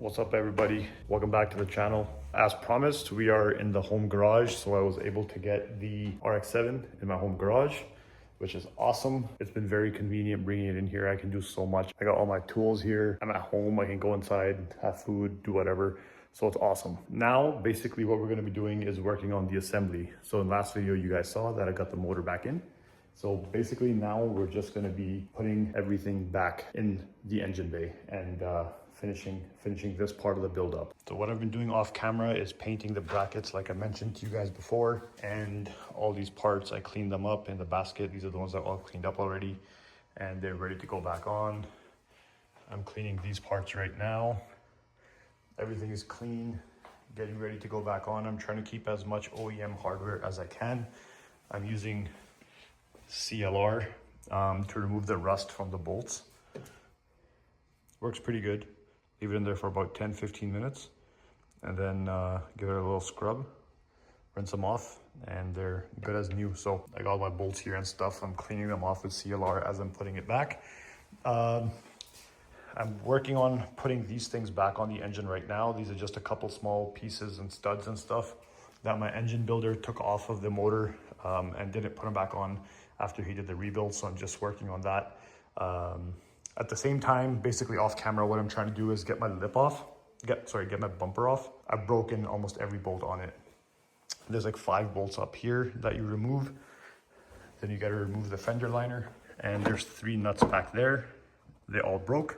What's up everybody? Welcome back to the channel. As promised, we are in the home garage, so I was able to get the RX-7 in my home garage, which is awesome. It's been very convenient bringing it in here. I can do so much. I got all my tools here. I'm at home. I can go inside, have food, do whatever. So it's awesome. Now, basically what we're gonna be doing is working on the assembly. So in the last video, you guys saw that I got the motor back in. So basically now we're just gonna be putting everything back in the engine bay and finishing this part of the build up. So what I've been doing off camera is painting the brackets like I mentioned to you guys before, and all these parts, I cleaned them up in the basket. These are the ones that are all cleaned up already and they're ready to go back on. I'm cleaning these parts right now. Everything is clean, getting ready to go back on. I'm trying to keep as much OEM hardware as I can. I'm using CLR to remove the rust from the bolts. Works pretty good. Leave it in there for about 10-15 minutes and then give it a little scrub, rinse them off, and they're good as new. So I got all my bolts here and stuff. I'm cleaning them off with CLR as I'm putting it back. I'm working on putting these things back on the engine right now. These are just a couple small pieces and studs and stuff that my engine builder took off of the motor and didn't put them back on after he did the rebuild. So I'm just working on that. At the same time, basically off camera, what I'm trying to do is get my lip off, get my bumper off. I've broken almost every bolt on it. There's like 5 bolts up here that you remove. Then you got to remove the fender liner, and there's 3 nuts back there. They all broke.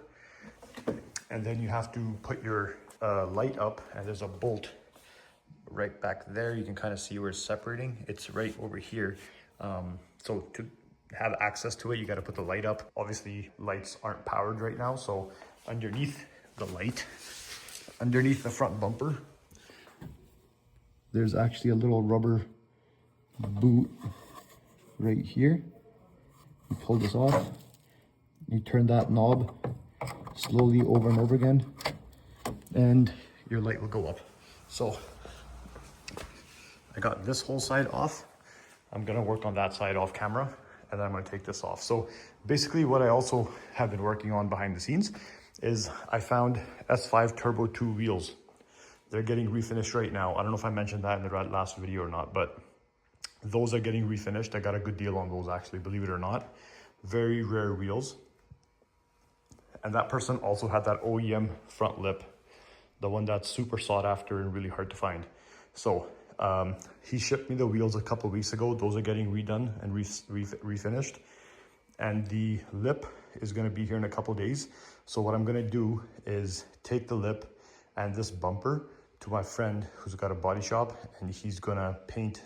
And then you have to put your light up, and there's a bolt right back there. You can kind of see where it's separating. It's right over here. So to have access to it, you got to put the light up. Obviously lights aren't powered right now, so underneath the light, underneath the front bumper, there's actually a little rubber boot right here. You pull this off, you turn that knob slowly over and over again, and your light will go up. So I got this whole side off. I'm gonna work on that side off camera, and then I'm gonna take this off. So basically what I also have been working on behind the scenes is I found S5 Turbo 2 wheels. They're getting refinished right now. I don't know if I mentioned that in the last video or not, but those are getting refinished. I got a good deal on those actually, believe it or not. Very rare wheels. And that person also had that OEM front lip, the one that's super sought after and really hard to find. So he shipped me the wheels a couple of weeks ago. Those are getting redone and refinished. And the lip is gonna be here in a couple of days. So what I'm gonna do is take the lip and this bumper to my friend who's got a body shop, and he's gonna paint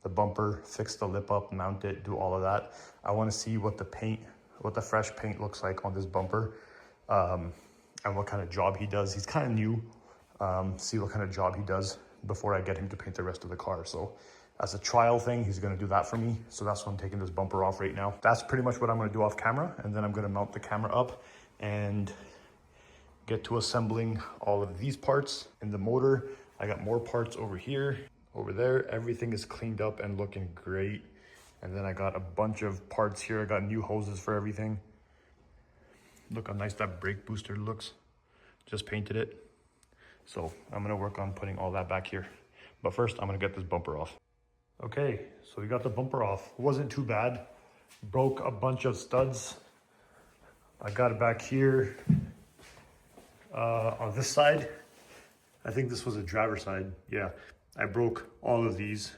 the bumper, fix the lip up, mount it, do all of that. I wanna see what the fresh paint looks like on this bumper, and what kind of job he does. He's kind of new. See what kind of job he does before I get him to paint the rest of the car. So as a trial thing, he's gonna do that for me. So that's why I'm taking this bumper off right now. That's pretty much what I'm gonna do off camera. And then I'm gonna mount the camera up and get to assembling all of these parts in the motor. I got more parts over here, over there. Everything is cleaned up and looking great. And then I got a bunch of parts here. I got new hoses for everything. Look how nice that brake booster looks. Just painted it. So I'm gonna work on putting all that back here. But first, I'm gonna get this bumper off. Okay, so we got the bumper off. It wasn't too bad. Broke a bunch of studs. I got it back here on this side. I think this was a driver side. Yeah, I broke all of these.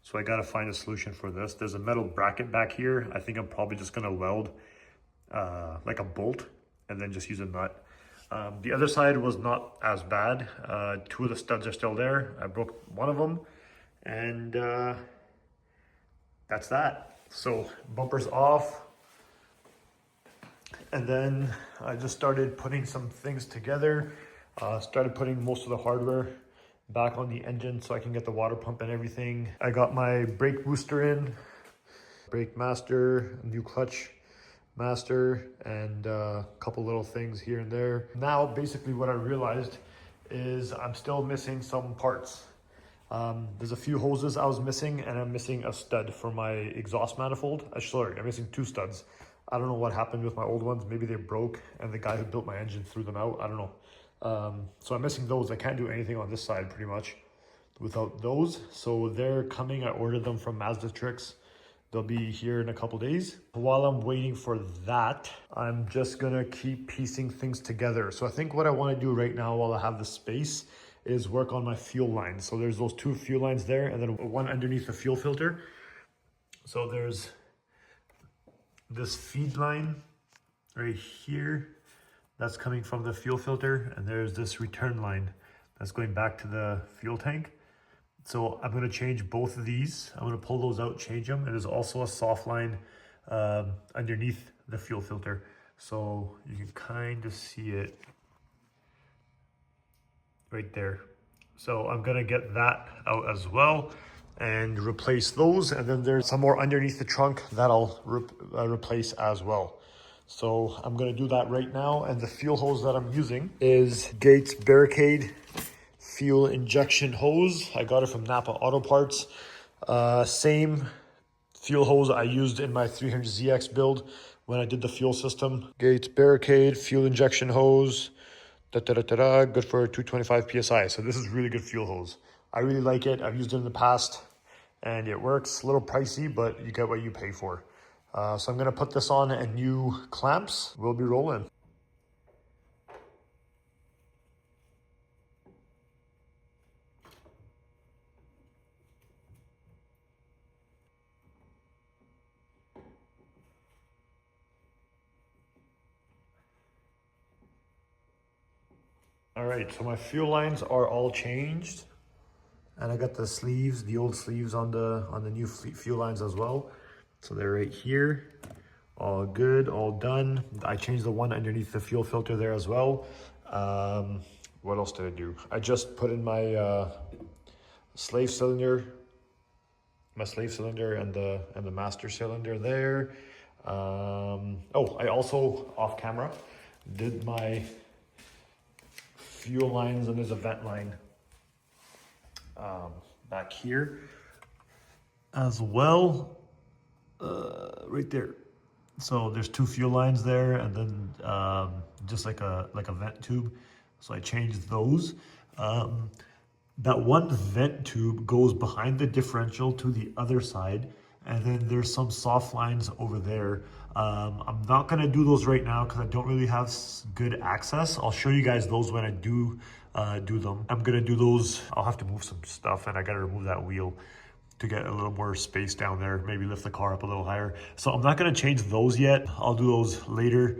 So I gotta find a solution for this. There's a metal bracket back here. I think I'm probably just gonna weld like a bolt and then just use a nut. The other side was not as bad. 2 of the studs are still there. I broke one of them, and that's that. So bumper's off. And then I just started putting some things together. Started putting most of the hardware back on the engine so I can get the water pump and everything. I got my brake booster in, brake master, new clutch master, and a couple little things here and there. Now, basically what I realized is I'm still missing some parts. There's a few hoses I was missing, and I'm missing a stud for my exhaust manifold. Sorry, I'm missing 2 studs. I don't know what happened with my old ones. Maybe they broke and the guy who built my engine threw them out. I don't know. So I'm missing those. I can't do anything on this side pretty much without those. So they're coming. I ordered them from Mazda Tricks. They'll be here in a couple days. While I'm waiting for that, I'm just gonna keep piecing things together. So I think what I wanna do right now while I have the space is work on my fuel lines. So there's those two fuel lines there and then one underneath the fuel filter. So there's this feed line right here that's coming from the fuel filter, and there's this return line that's going back to the fuel tank. So I'm gonna change both of these. I'm gonna pull those out, change them. And there's also a soft line underneath the fuel filter. So you can kind of see it right there. So I'm gonna get that out as well and replace those. And then there's some more underneath the trunk that I'll replace as well. So I'm gonna do that right now. And the fuel hose that I'm using is Gates Barricade fuel injection hose. I got it from Napa Auto Parts. Same fuel hose I used in my 300ZX build when I did the fuel system. Gates Barricade fuel injection hose. Good for 225 PSI. So this is really good fuel hose. I really like it. I've used it in the past and it works. A little pricey, but you get what you pay for. So I'm gonna put this on and new clamps. We'll be rolling. All right, so my fuel lines are all changed. And I got the sleeves, the old sleeves on the new fuel lines as well. So they're right here, all good, all done. I changed the one underneath the fuel filter there as well. What else did I do? I just put in my slave cylinder, and the master cylinder there. Oh, I also off camera did my fuel lines, and there's a vent line back here as well, right there. So there's two fuel lines there, and then just like a vent tube. So I changed those. That one vent tube goes behind the differential to the other side, and then there's some soft lines over there. I'm not gonna do those right now because I don't really have good access. I'll show you guys those when I do them. I'm gonna do those. I'll have to move some stuff, and I gotta remove that wheel to get a little more space down there, maybe lift the car up a little higher. So I'm not gonna change those yet. I'll do those later,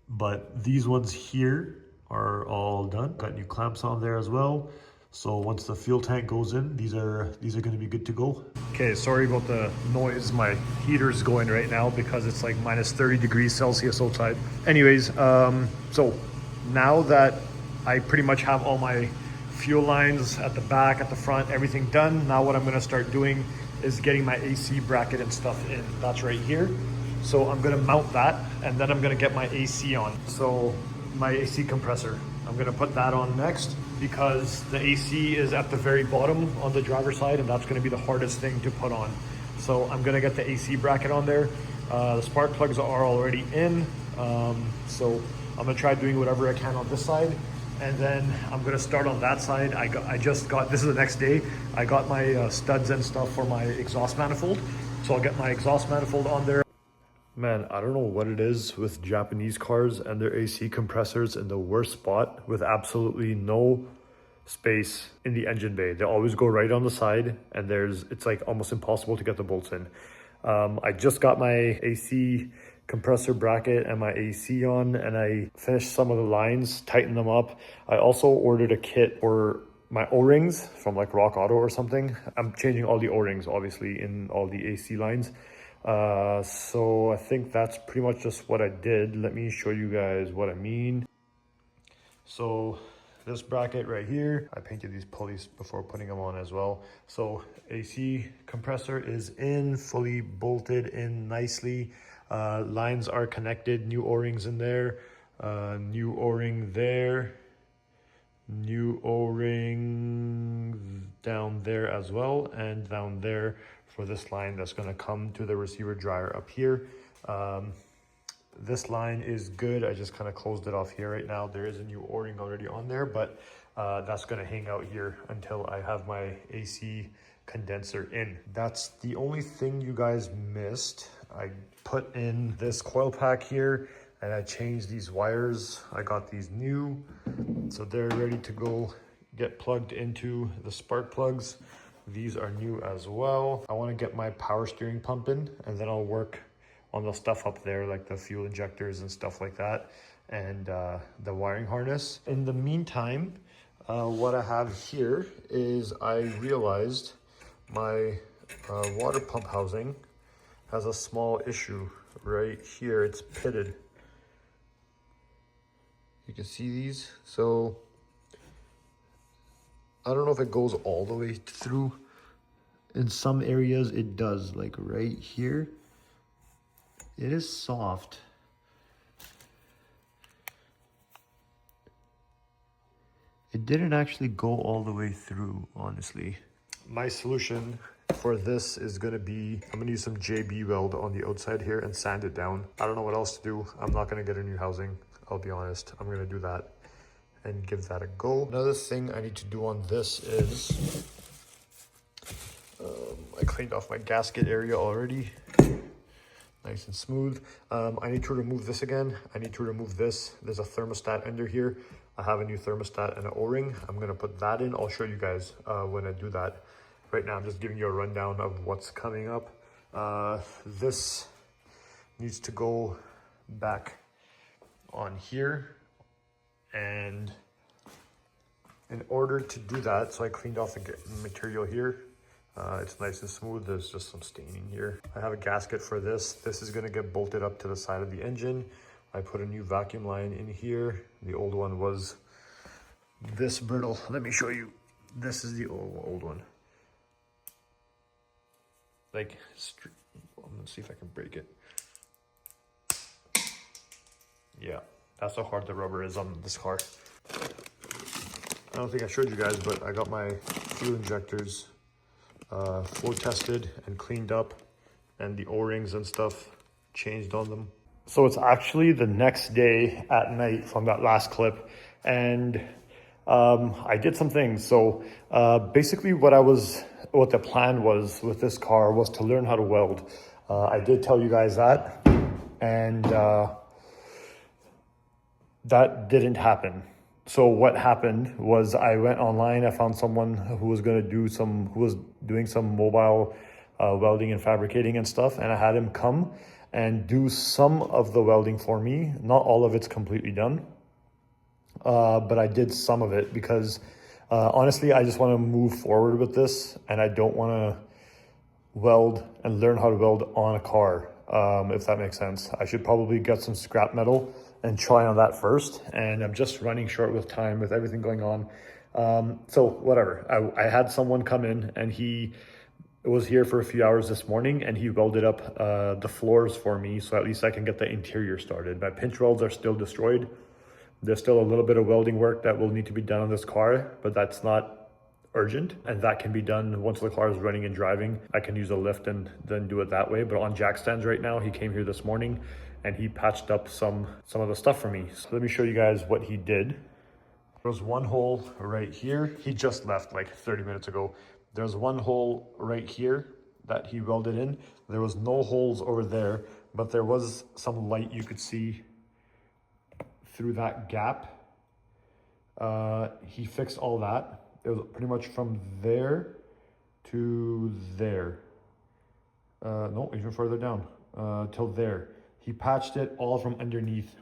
but these ones here are all done. Got new clamps on there as well. So once the fuel tank goes in, these are gonna be good to go. Okay, sorry about the noise. My heater's going right now because it's like minus 30 degrees Celsius outside. Anyways, so now that I pretty much have all my fuel lines at the back, at the front, everything done, now what I'm gonna start doing is getting my AC bracket and stuff in. That's right here. So I'm gonna mount that, and then I'm gonna get my AC on. So my AC compressor, I'm gonna put that on next because the AC is at the very bottom on the driver's side, and that's gonna be the hardest thing to put on. So I'm gonna get the AC bracket on there. The spark plugs are already in. So I'm gonna try doing whatever I can on this side. And then I'm gonna start on that side. I just got, this is the next day, I got my studs and stuff for my exhaust manifold. So I'll get my exhaust manifold on there. Man, I don't know what it is with Japanese cars and their AC compressors in the worst spot with absolutely no space in the engine bay. They always go right on the side, and it's like almost impossible to get the bolts in. I just got my AC compressor bracket and my AC on, and I finished some of the lines, tightened them up. I also ordered a kit for my O-rings from like Rock Auto or something. I'm changing all the O-rings obviously in all the AC lines. So I think that's pretty much just what I did. Let me show you guys what I mean. So this bracket right here, I painted these pulleys before putting them on as well. So AC compressor is in, fully bolted in nicely. Lines are connected, new O-rings in there, new O-ring there, new O-ring down there as well, and down there for this line that's going to come to the receiver dryer up here. This line is good. I just kind of closed it off here right now. There is a new O-ring already on there, but that's gonna hang out here until I have my AC condenser in. That's the only thing you guys missed. I put in this coil pack here and I changed these wires. I got these new, so they're ready to go get plugged into the spark plugs. These are new as well. I want to get my power steering pump in, and then I'll work on the stuff up there, like the fuel injectors and stuff like that, and the wiring harness. In the meantime, what I have here is I realized my water pump housing has a small issue right here. It's pitted. You can see these. So I don't know if it goes all the way through. In some areas it does, like right here. It is soft. It didn't actually go all the way through, honestly. My solution for this is gonna be, I'm gonna use some JB weld on the outside here and sand it down. I don't know what else to do. I'm not gonna get a new housing, I'll be honest. I'm gonna do that and give that a go. Another thing I need to do on this is, I cleaned off my gasket area already. Nice and smooth. I need to remove this again. I need to remove this. There's a thermostat under here. I have a new thermostat and an O-ring. I'm gonna put that in. I'll show you guys when I do that. Right now, I'm just giving you a rundown of what's coming up. This needs to go back on here. And in order to do that, so I cleaned off the material here. It's nice and smooth. There's just some staining here. I have a gasket for this. This is gonna get bolted up to the side of the engine. I put a new vacuum line in here. The old one was this brittle. Let me show you. This is the old one. Like, I'm gonna see if I can break it. Yeah, that's how hard the rubber is on this car. I don't think I showed you guys, but I got my fuel injectors flow tested and cleaned up, and the O-rings and stuff changed on them. So it's actually the next day at night from that last clip, and I did some things. So basically what the plan was with this car was to learn how to weld. I did tell you guys that, and that didn't happen. So what happened was I went online, I found someone who was doing some mobile welding and fabricating and stuff, and I had him come and do some of the welding for me. Not all of it's completely done, but I did some of it because honestly, I just want to move forward with this, and I don't want to weld and learn how to weld on a car, if that makes sense. I should probably get some scrap metal and try on that first, and I'm just running short with time with everything going on. So whatever, I had someone come in, and he was here for a few hours this morning, and he welded up the floors for me, so at least I can get the interior started. My pinch welds are still destroyed. There's still a little bit of welding work that will need to be done on this car, but that's not urgent, and that can be done once the car is running and driving. I can use a lift and then do it that way. But on jack stands right now, he came here this morning and he patched up some of the stuff for me. So let me show you guys what he did. There's one hole right here. He just left like 30 minutes ago. There's one hole right here that he welded in. There was no holes over there, but there was some light you could see through that gap. He fixed all that. It was pretty much from there to there. No, even further down, till there. He patched it all from underneath.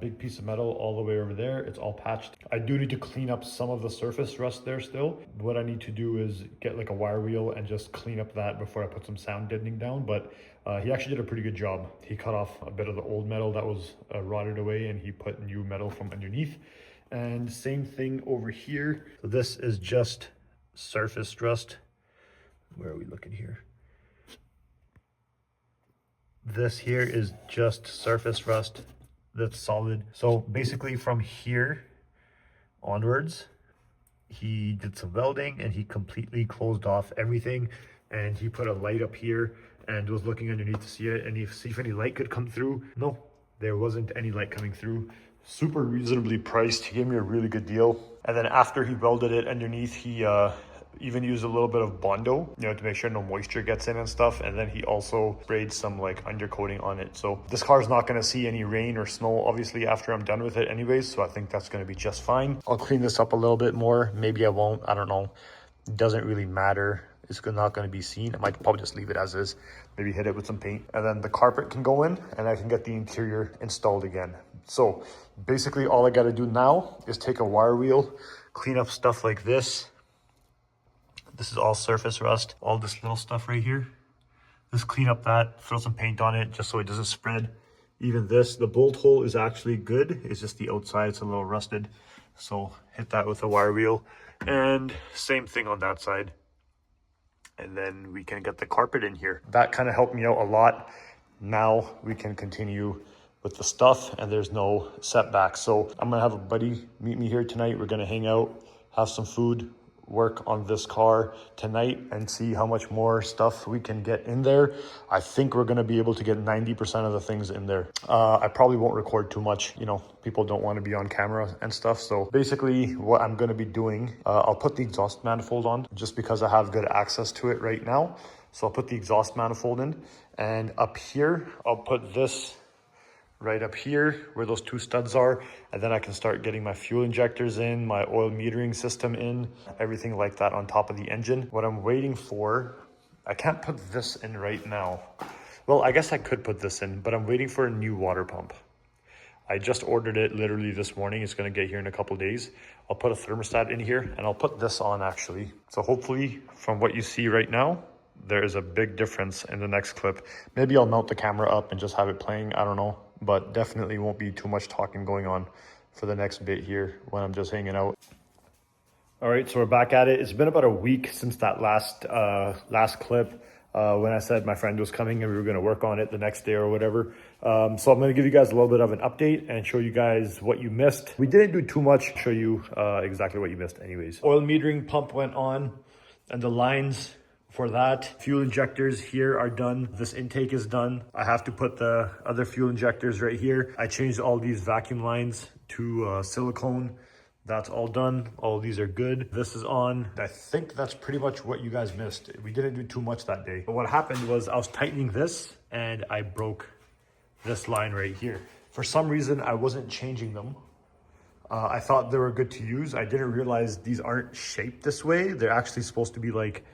Big piece of metal all the way over there. It's all patched. I do need to clean up some of the surface rust there still. What I need to do is get like a wire wheel and just clean up that before I put some sound deadening down. But he actually did a pretty good job. He cut off a bit of the old metal that was rotted away, and he put new metal from underneath. And same thing over here. So this is just surface rust. Where are we looking here? This here is just surface rust that's solid. So basically from here onwards, he did some welding and he completely closed off everything, and he put a light up here and was looking underneath to see it, and see if any light could come through. No, There wasn't any light coming through. Super reasonably priced. He gave me a really good deal. And then after he welded it underneath, he even used a little bit of Bondo, you know, to make sure no moisture gets in and stuff. And then he also sprayed some like undercoating on it. So this car is not going to see any rain or snow, obviously, after I'm done with it anyways. So I think that's going to be just fine. I'll clean this up a little bit more. Maybe I won't. I don't know. It doesn't really matter. It's not going to be seen. I might probably just leave it as is. Maybe hit it with some paint. And then the carpet can go in and I can get the interior installed again. So basically all I got to do now is take a wire wheel, clean up stuff like this. This is all surface rust, all this little stuff right here. Just clean up that, throw some paint on it just so it doesn't spread. Even this, the bolt hole is actually good. It's just the outside, it's a little rusted. So hit that with a wire wheel. And same thing on that side. And then we can get the carpet in here. That kind of helped me out a lot. Now we can continue with the stuff and there's no setbacks. So I'm gonna have a buddy meet me here tonight. We're gonna hang out, have some food, work on this car tonight and see how much more stuff we can get in there. I think we're going to be able to get 90% of the things in there. I probably won't record too much, you know, people don't want to be on camera and stuff. So basically what I'm going to be doing, I'll put the exhaust manifold on just because I have good access to it right now. So I'll put the exhaust manifold in, and up here, I'll put this right up here where those two studs are, and then I can start getting my fuel injectors in, my oil metering system in, everything like that on top of the engine. What I'm waiting for, I can't put this in right now. Well, I guess I could put this in, but I'm waiting for a new water pump. I just ordered it literally this morning. It's going to get here in a couple days. I'll put a thermostat in here and I'll put this on actually. So hopefully from what you see right now, there is a big difference in the next clip. Maybe I'll mount the camera up and just have it playing. I don't know, but definitely won't be too much talking going on for the next bit here when I'm just hanging out. All right, so we're back at it. It's been about a week since that last clip when I said my friend was coming and we were going to work on it the next day or whatever. So I'm going to give you guys a little bit of an update and show you guys what you missed. We didn't do too much, show you exactly what you missed anyways. Oil metering pump went on and the lines for that. Fuel injectors here are done. This intake is done. I have to put the other fuel injectors right here. I changed all these vacuum lines to silicone. That's all done. All of these are good. This is on. I think that's pretty much what you guys missed. We didn't do too much that day. But what happened was I was tightening this and I broke this line right here. For some reason, I wasn't changing them. I thought they were good to use. I didn't realize these aren't shaped this way. They're actually supposed to be like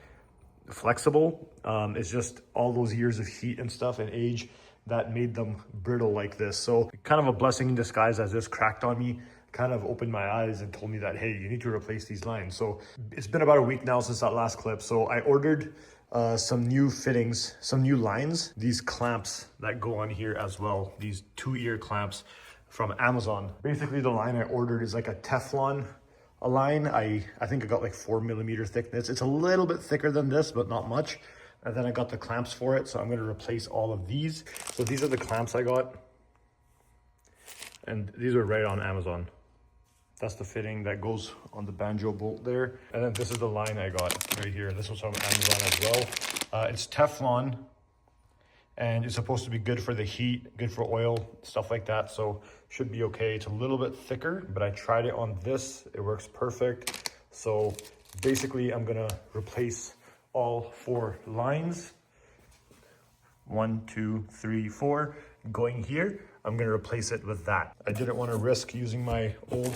flexible. It's just all those years of heat and stuff and age that made them brittle like this. So kind of a blessing in disguise, as this cracked on me, kind of opened my eyes and told me that, hey, you need to replace these lines. So it's been about a week now since that last clip. So I ordered some new fittings, some new lines, these clamps that go on here as well, these 2-ear clamps from Amazon. Basically the line I ordered is like a Teflon line. I think I got like 4mm thickness. It's a little bit thicker than this, but not much. And then I got the clamps for it. So I'm going to replace all of these. So these are the clamps I got. And these are right on Amazon. That's the fitting that goes on the banjo bolt there. And then this is the line I got right here. This was from Amazon as well. It's Teflon and it's supposed to be good for the heat, good for oil, stuff like that. So should be okay. It's a little bit thicker, but I tried it on this. It works perfect. So basically I'm gonna replace all 4 lines. 1, 2, 3, 4 going here. I'm gonna replace it with that. I didn't want to risk using my old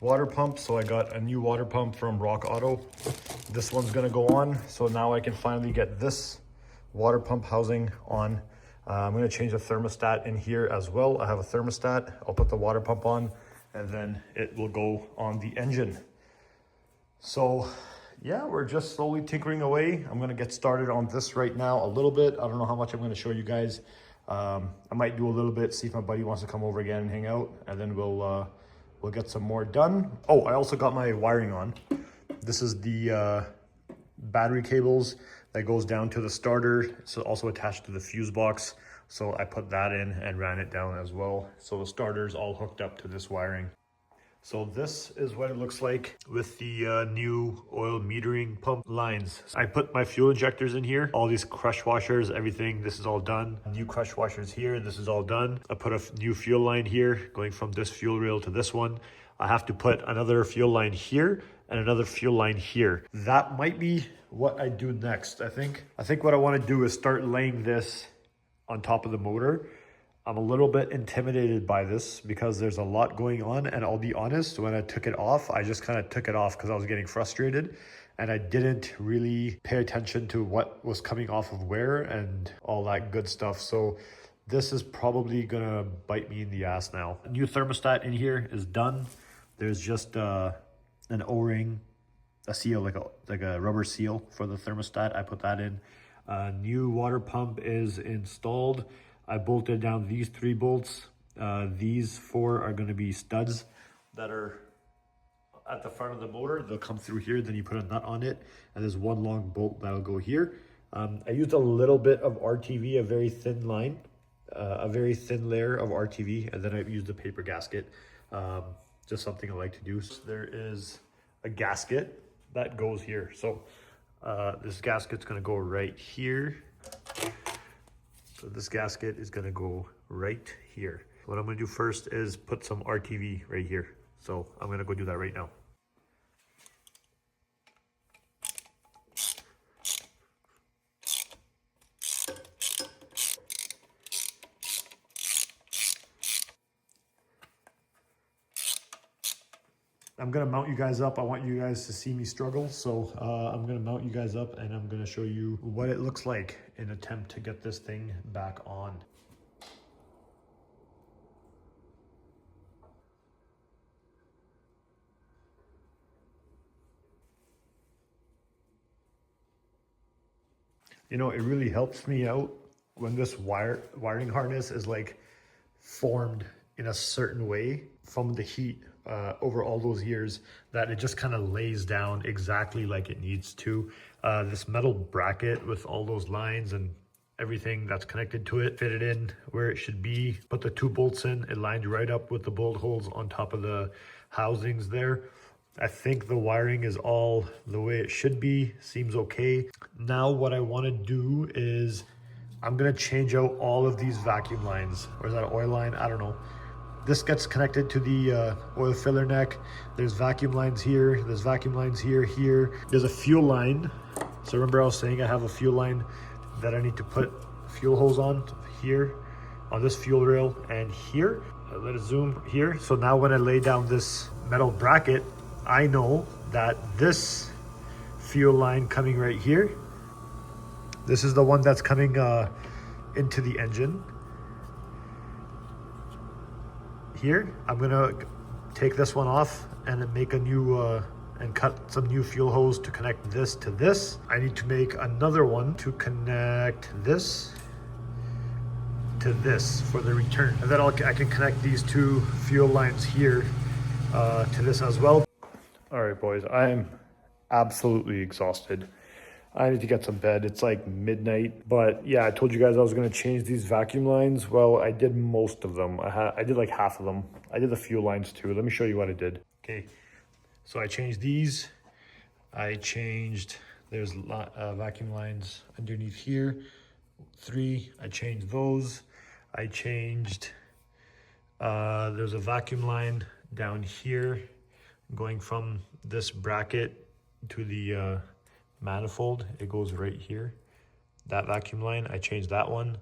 water pump, so I got a new water pump from Rock Auto. This one's gonna go on, so now I can finally get this water pump housing on. I'm gonna change the thermostat in here as well. I have a thermostat. I'll put the water pump on and then it will go on the engine. So yeah, we're just slowly tinkering away. I'm gonna get started on this right now a little bit. I don't know how much I'm gonna show you guys. I might do a little bit, see if my buddy wants to come over again and hang out, and then we'll get some more done. Oh, I also got my wiring on. This is the battery cables that goes down to the starter. It's also attached to the fuse box. So I put that in and ran it down as well. So the starter's all hooked up to this wiring. So this is what it looks like with the new oil metering pump lines. I put my fuel injectors in here, all these crush washers, everything, this is all done. New crush washers here, this is all done. I put a new fuel line here, going from this fuel rail to this one. I have to put another fuel line here and another fuel line here. That might be what I do next, I think. I think what I want to do is start laying this on top of the motor. I'm a little bit intimidated by this because there's a lot going on, and I'll be honest, when I took it off, I just kind of took it off because I was getting frustrated and I didn't really pay attention to what was coming off of where and all that good stuff. So this is probably gonna bite me in the ass now. A new thermostat in here is done. There's just an O-ring, a seal, like a rubber seal for the thermostat. I put that in. New water pump is installed. I bolted down these 3 bolts. These 4 are going to be studs that are at the front of the motor. They'll come through here, then you put a nut on it, and there's 1 long bolt that'll go here. I used a little bit of RTV, a very thin line, a very thin layer of RTV, and then I used a paper gasket, just something I like to do. So there is a gasket that goes here. So this gasket's going to go right here. So this gasket is gonna go right here. What I'm gonna do first is put some RTV right here. So I'm gonna go do that right now. I'm gonna mount you guys up. I want you guys to see me struggle. So I'm gonna mount you guys up and I'm gonna show you what it looks like in an attempt to get this thing back on. You know, it really helps me out when this wiring harness is like formed in a certain way from the heat over all those years, that it just kind of lays down exactly like it needs to. This metal bracket with all those lines and everything that's connected to it, fit it in where it should be. Put the 2 bolts in, it lined right up with the bolt holes on top of the housings there. I think the wiring is all the way it should be, seems okay. Now what I want to do is I'm gonna change out all of these vacuum lines. Or is that an oil line? I don't know. This gets connected to the oil filler neck. There's vacuum lines here. There's vacuum lines here. There's a fuel line. So remember I was saying I have a fuel line that I need to put fuel hose on here, on this fuel rail and here. Let it zoom here. So now when I lay down this metal bracket, I know that this fuel line coming right here, this is the one that's coming into the engine. Here, I'm gonna take this one off and then make a new, and cut some new fuel hose to connect this to this. I need to make another one to connect this to this for the return. And then I can connect these 2 fuel lines here to this as well. All right, boys, I'm absolutely exhausted. I need to get some bed. It's like midnight, but yeah, I told you guys I was gonna change these vacuum lines. Well, I did most of them. I did like half of them. I did the fuel lines too. Let me show you what I did. Okay, so I changed these. I changed, there's vacuum lines underneath here, 3. I changed those. I changed, there's a vacuum line down here going from this bracket to the manifold. It goes right here. That vacuum line, I changed that one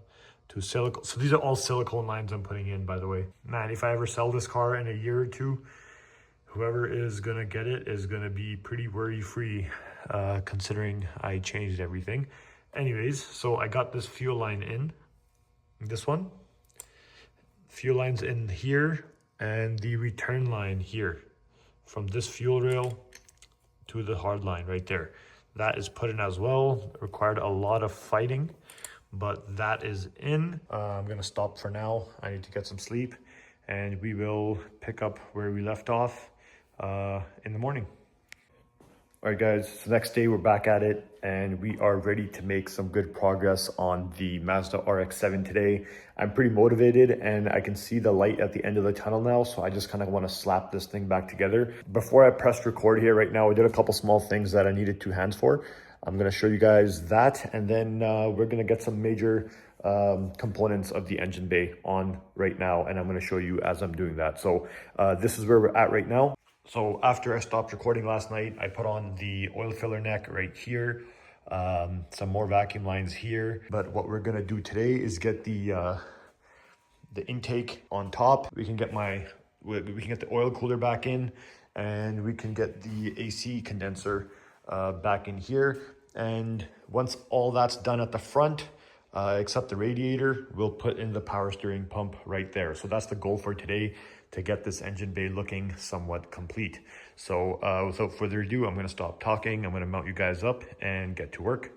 to silicone. So these are all silicone lines I'm putting in, by the way. Man, if I ever sell this car in a year or 2, whoever is gonna get it is gonna be pretty worry-free, considering I changed everything. Anyways, so I got this fuel line in, this one. Fuel line's in here, and the return line here from this fuel rail to the hard line right there. That is put in as well. It required a lot of fighting, but that is in. I'm gonna stop for now. I need to get some sleep, and we will pick up where we left off in the morning. All right, guys, so next day we're back at it and we are ready to make some good progress on the Mazda RX-7 today. I'm pretty motivated and I can see the light at the end of the tunnel now, so I just kind of want to slap this thing back together. Before I pressed record here right now, I did a couple small things that I needed two hands for. I'm going to show you guys that, and then we're going to get some major components of the engine bay on right now, and I'm going to show you as I'm doing that. So this is where we're at right now. So after I stopped recording last night, I put on the oil filler neck right here, some more vacuum lines here. But what we're gonna do today is get the intake on top. We can get the oil cooler back in, and we can get the AC condenser back in here. And once all that's done at the front, except the radiator, we'll put in the power steering pump right there. So that's the goal for today, to get this engine bay looking somewhat complete. So without further ado, I'm going to stop talking. I'm going to mount you guys up and get to work.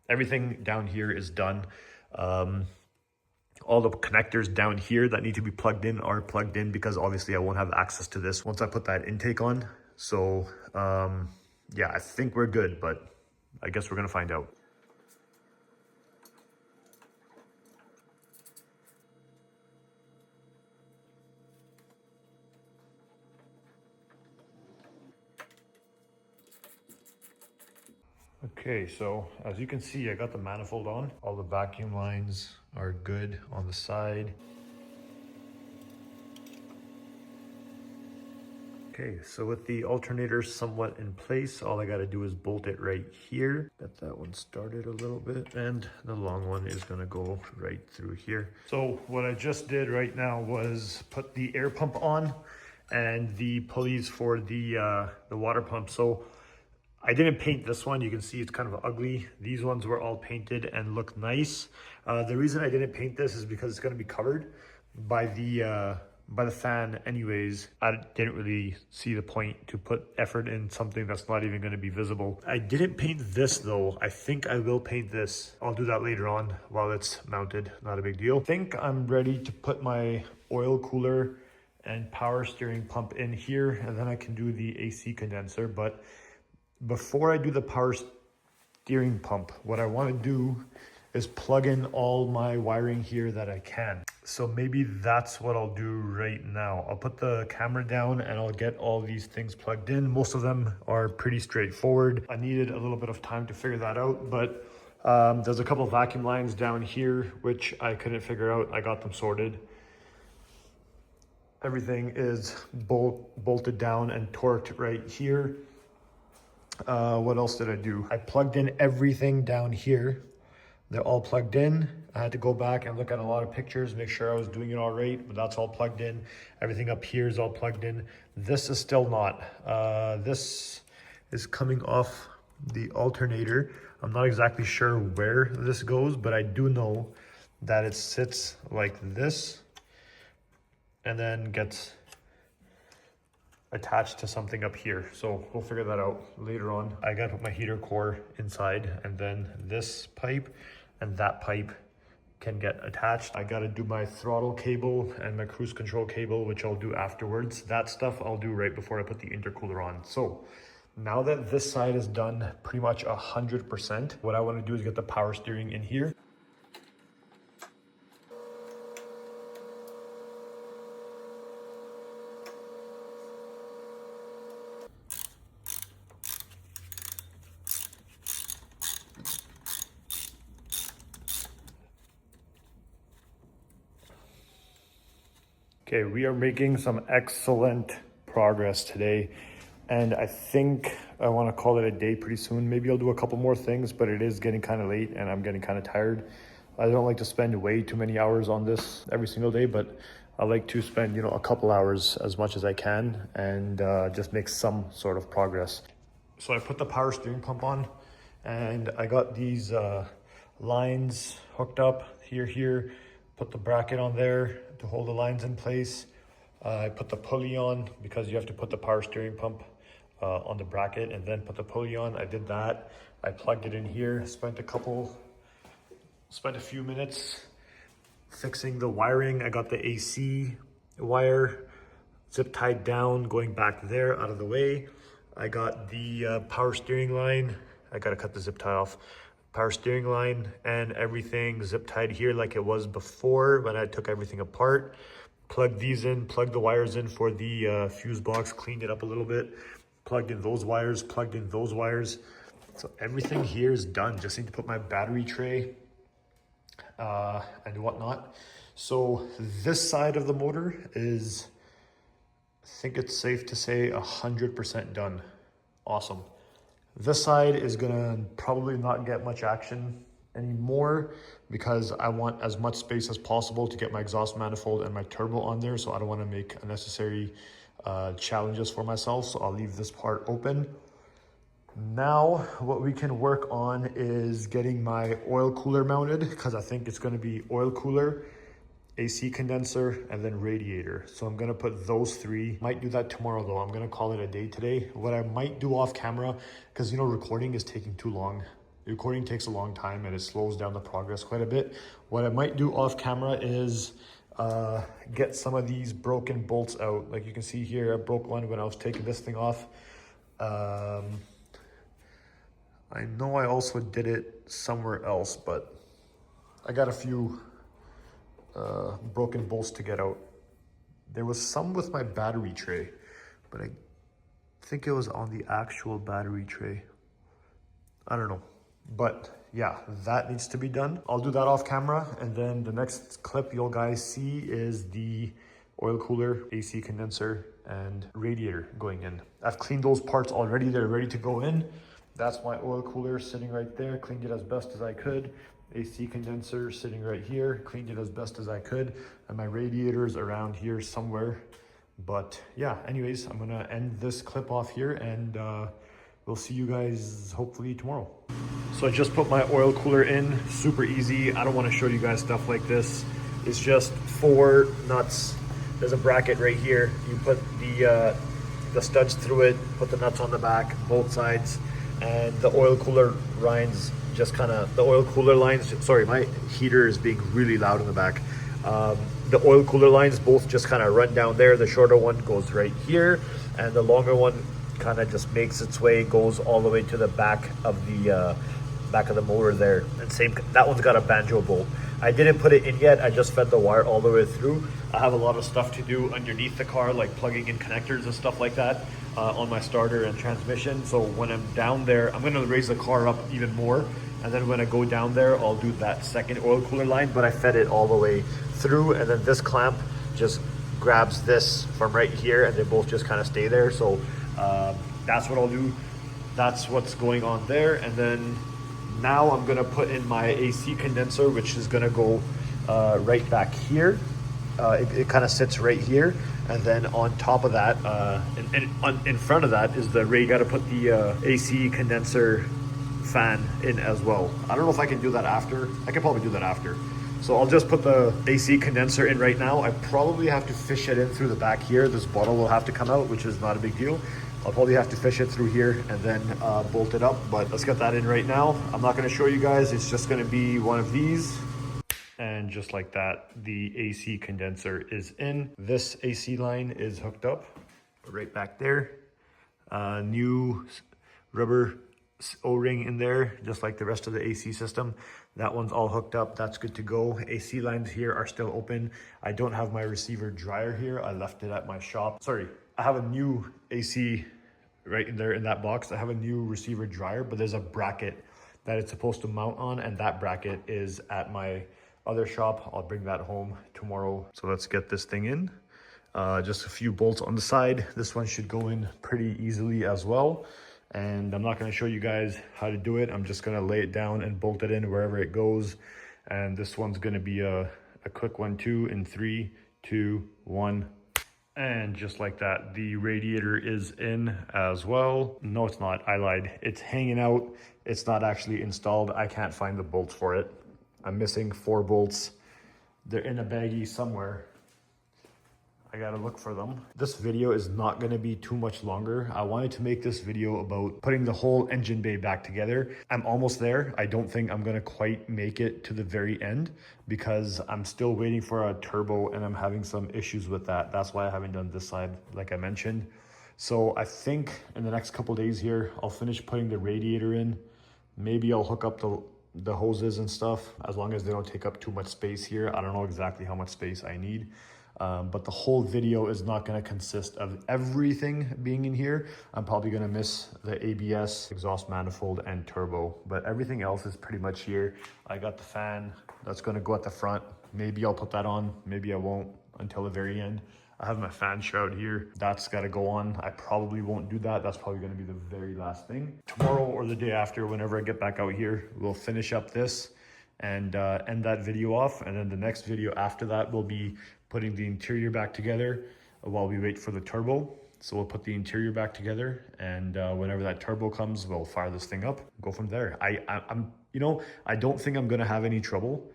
Everything down here is done. All the connectors down here that need to be plugged in are plugged in, because obviously I won't have access to this once I put that intake on. So yeah, I think we're good, but I guess we're going to find out. Okay, so as you can see, I got the manifold on. All the vacuum lines are good on the side. Okay, so with the alternator somewhat in place, all I gotta do is bolt it right here. Get that one started a little bit, and the long one is gonna go right through here. So what I just did right now was put the air pump on and the pulleys for the water pump. So I didn't paint this one. You can see it's kind of ugly. These ones were all painted and look nice. The reason I didn't paint this is because it's going to be covered by the fan anyways. I didn't really see the point to put effort in something that's not even going to be visible. I didn't paint this though. I think I will paint this. I'll do that later on while it's mounted. Not a big deal. I think I'm ready to put my oil cooler and power steering pump in here, and then I can do the AC condenser. But before I do the power steering pump, what I want to do is plug in all my wiring here that I can. So maybe that's what I'll do right now. I'll put the camera down and I'll get all these things plugged in. Most of them are pretty straightforward. I needed a little bit of time to figure that out, but there's a couple of vacuum lines down here which I couldn't figure out. I got them sorted. Everything is bolted down and torqued right here. What else did I do? I plugged in everything down here. They're all plugged in. I had to go back and look at a lot of pictures, make sure I was doing it all right, but that's all plugged in. Everything up here is all plugged in. This is still not. This is coming off the alternator. I'm not exactly sure where this goes, but I do know that it sits like this and then gets attached to something up here. So we'll figure that out later on. I gotta put my heater core inside, and then this pipe and that pipe can get attached. I gotta do my throttle cable and my cruise control cable, which I'll do afterwards. That stuff I'll do right before I put the intercooler on. So now that this side is done pretty much 100%, what I wanna do is get the power steering in here. Okay, we are making some excellent progress today, and I think I want to call it a day pretty soon. Maybe I'll do a couple more things, but it is getting kind of late and I'm getting kind of tired. I don't like to spend way too many hours on this every single day, but I like to spend, a couple hours as much as I can and just make some sort of progress. So I put the power steering pump on, and I got these lines hooked up here, put the bracket on there to hold the lines in place. I put the pulley on because you have to put the power steering pump on the bracket and then put the pulley on. I did that. I plugged it in here, spent a few minutes fixing the wiring. I got the AC wire zip tied down, going back there out of the way. I got the power steering line. I gotta cut the zip tie off. Power steering line and everything zip tied here like it was before when I took everything apart. Plugged these in, plugged the wires in for the fuse box, cleaned it up a little bit, plugged in those wires, plugged in those wires. So everything here is done. Just need to put my battery tray and whatnot. So this side of the motor is, I think it's safe to say 100% done. Awesome. This side is gonna probably not get much action anymore because I want as much space as possible to get my exhaust manifold and my turbo on there. So I don't wanna make unnecessary challenges for myself. So I'll leave this part open. Now what we can work on is getting my oil cooler mounted because I think it's gonna be oil cooler, AC condenser, and then radiator. So I'm gonna put those three. Might do that tomorrow though. I'm gonna call it a day today. What I might do off camera, because you know, recording is taking too long. Recording takes a long time and it slows down the progress quite a bit. What I might do off camera is get some of these broken bolts out. Like you can see here, I broke one when I was taking this thing off. I know I also did it somewhere else, but I got a few broken bolts to get out. There was some with my battery tray, but I think it was on the actual battery tray. I don't know, but yeah, that needs to be done. I'll do that off camera, and then the next clip you'll guys see is the oil cooler, AC condenser, and radiator going in. I've cleaned those parts already. They're ready to go in. That's my oil cooler sitting right there. Cleaned it as best as I could. AC condenser sitting right here. Cleaned it as best as I could. And my radiator's around here somewhere. But yeah, anyways, I'm gonna end this clip off here, and we'll see you guys hopefully tomorrow. So I just put my oil cooler in, super easy. I don't wanna show you guys stuff like this. It's just 4 nuts. There's a bracket right here. You put the studs through it, put the nuts on the back, both sides. And the oil cooler lines just kind of, sorry, my heater is being really loud in the back. The oil cooler lines both just kind of run down there. The shorter one goes right here, and the longer one kind of just makes its way, goes all the way to the back of the motor there. And same, that one's got a banjo bolt. I didn't put it in yet. I just fed the wire all the way through. I have a lot of stuff to do underneath the car, like plugging in connectors and stuff like that on my starter and transmission. So when I'm down there, I'm gonna raise the car up even more. And then when I go down there, I'll do that second oil cooler line, but I fed it all the way through. And then this clamp just grabs this from right here, and they both just kind of stay there. So that's what I'll do. That's what's going on there. And then now I'm gonna put in my AC condenser, which is gonna go right back here. It kind of sits right here, and then on top of that, in front of that is the you got to put the AC condenser fan in as well. I don't know if I can do that after. I can probably do that after. So I'll just put the AC condenser in right now. I probably have to fish it in through the back here. This bottle will have to come out, which is not a big deal. I'll probably have to fish it through here and then bolt it up, but let's get that in right now. I'm not gonna show you guys. It's just gonna be one of these. And just like that, the AC condenser is in. This AC line is hooked up right back there. New rubber O-ring in there, just like the rest of the AC system. That one's all hooked up. That's good to go. AC lines here are still open. I don't have my receiver dryer here. I left it at my shop. Sorry, I have a new AC right in there in that box. I have a new receiver dryer, but there's a bracket that it's supposed to mount on, and that bracket is at my other shop. I'll bring that home tomorrow. So let's get this thing in. Just a few bolts on the side. This one should go in pretty easily as well. And I'm not gonna show you guys how to do it. I'm just gonna lay it down and bolt it in wherever it goes. And this one's gonna be a quick one too in 3, 2, 1. And just like that, the radiator is in as well. No, it's not, I lied. It's hanging out. It's not actually installed. I can't find the bolts for it. I'm missing 4 bolts. They're in a baggie somewhere. I gotta look for them. This video is not gonna be too much longer. I wanted to make this video about putting the whole engine bay back together. I'm almost there. I don't think I'm gonna quite make it to the very end because I'm still waiting for a turbo and I'm having some issues with that. That's why I haven't done this side, like I mentioned. So I think in the next couple days here, I'll finish putting the radiator in. Maybe I'll hook up the hoses and stuff, as long as they don't take up too much space here. I don't know exactly how much space I need. But the whole video is not going to consist of everything being in here. I'm probably going to miss the ABS, exhaust manifold, and turbo, but everything else is pretty much here. I got the fan that's going to go at the front. Maybe I'll put that on, maybe I won't until the very end. I have my fan shroud here. That's got to go on. I probably won't do that. That's probably going to be the very last thing. Tomorrow or the day after, whenever I get back out here, we'll finish up this and end that video off. And then the next video after that will be putting the interior back together while we wait for the turbo. So we'll put the interior back together, and whenever that turbo comes, we'll fire this thing up, go from there. I'm you know, I don't think I'm gonna have any trouble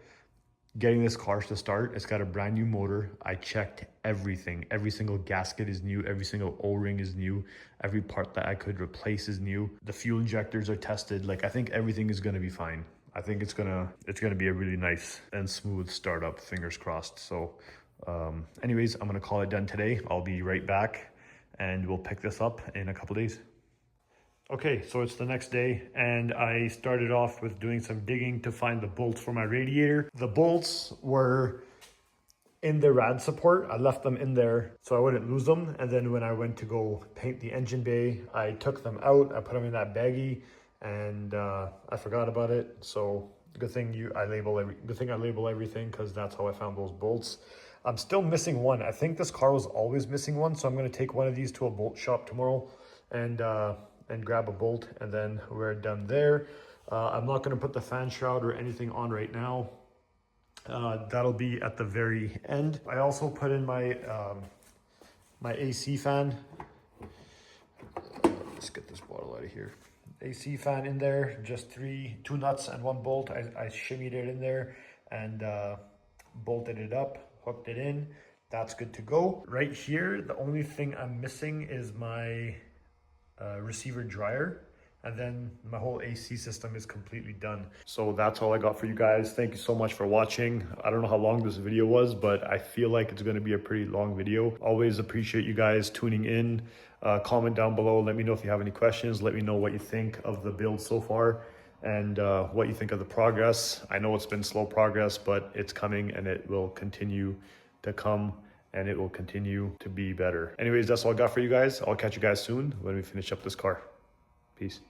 getting this car to start. It's got a brand new motor. I checked everything. Every single gasket is new. Every single O-ring is new. Every part that I could replace is new. The fuel injectors are tested. Like, I think everything is gonna be fine. I think it's gonna be a really nice and smooth startup, fingers crossed. So anyways, I'm gonna call it done today. I'll be right back and we'll pick this up in a couple days. Okay, so it's the next day and I started off with doing some digging to find the bolts for my radiator. The bolts were in the rad support. I left them in there so I wouldn't lose them. And then when I went to go paint the engine bay, I took them out. I put them in that baggie and I forgot about it. So good thing I label everything, because that's how I found those bolts. I'm still missing one. I think this car was always missing one, so I'm going to take one of these to a bolt shop tomorrow and grab a bolt, and then we're done there. I'm not going to put the fan shroud or anything on right now. That'll be at the very end. I also put in my my AC fan. Let's get this bottle out of here. AC fan in there, just two nuts and one bolt. I shimmied it in there and bolted it up, hooked it in. That's good to go. Right here, the only thing I'm missing is my receiver dryer, and then my whole AC system is completely done. So that's all I got for you guys. Thank you so much for watching. I don't know how long this video was, but I feel like it's going to be a pretty long video. Always appreciate you guys tuning in. Comment down below. Let me know if you have any questions. Let me know what you think of the build so far, and what you think of the progress. I know it's been slow progress, but it's coming and it will continue to come, and it will continue to be better. Anyways, that's all I got for you guys. I'll catch you guys soon when we finish up this car. Peace.